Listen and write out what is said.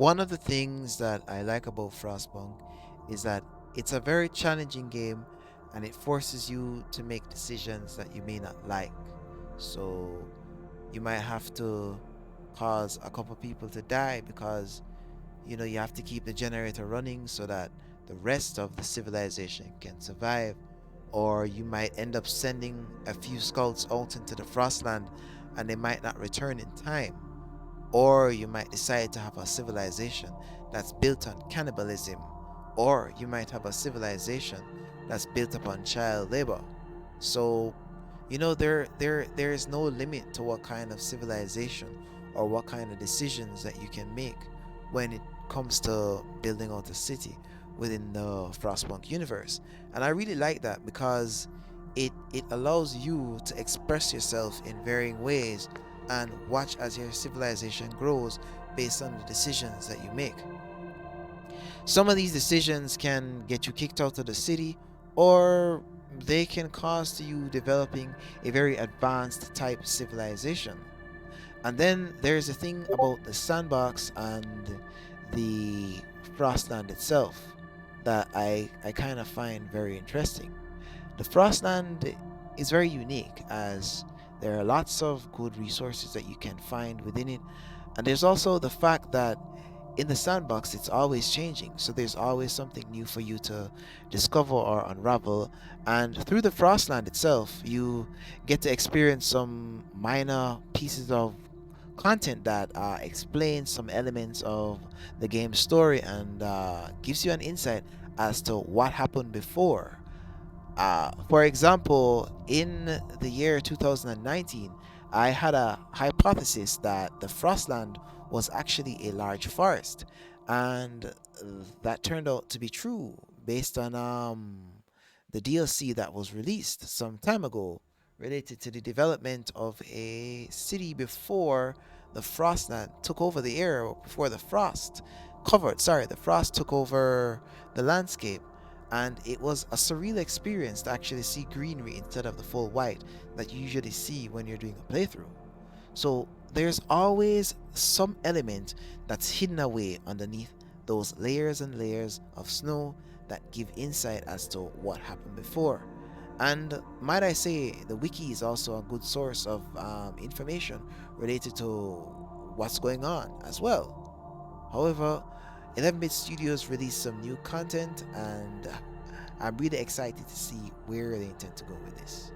One of the things that I like about Frostpunk is that it's a very challenging game and it forces you to make decisions that you may not like. So you might have to cause a couple people to die because you have to keep the generator running so that the rest of the civilization can survive. Or you might end up sending a few scouts out into the Frostland and they might not return in time. Or you might decide to have a civilization that's built on cannibalism. Or you might have a civilization that's built upon child labor. So, there is no limit to what kind of civilization or what kind of decisions that you can make when it comes to building out a city within the Frostpunk universe. And I really like that because it allows you to express yourself in varying ways and watch as your civilization grows based on the decisions that you make. Some of these decisions can get you kicked out of the city, or they can cost you developing a very advanced type civilization. And then there's the thing about the sandbox and the Frostland itself that I kind of find very interesting. The Frostland is very unique as there are lots of good resources that you can find within it. And there's also the fact that in the sandbox, it's always changing. So there's always something new for you to discover or unravel. And through the Frostland itself, you get to experience some minor pieces of content that explains some elements of the game's story and gives you an insight as to what happened before. For example, in the year 2019, I had a hypothesis that the Frostland was actually a large forest, and that turned out to be true based on the DLC that was released some time ago related to the development of a city before the Frostland took over the air, before the frost took over the landscape, and it was a surreal experience to actually see greenery instead of the full white that you usually see when you're doing a playthrough. So there's always some element that's hidden away underneath those layers and layers of snow that give insight as to what happened before. And might I say, the wiki is also a good source of information related to what's going on as well. However, 11-Bit Studios released some new content, and I'm really excited to see where they intend to go with this.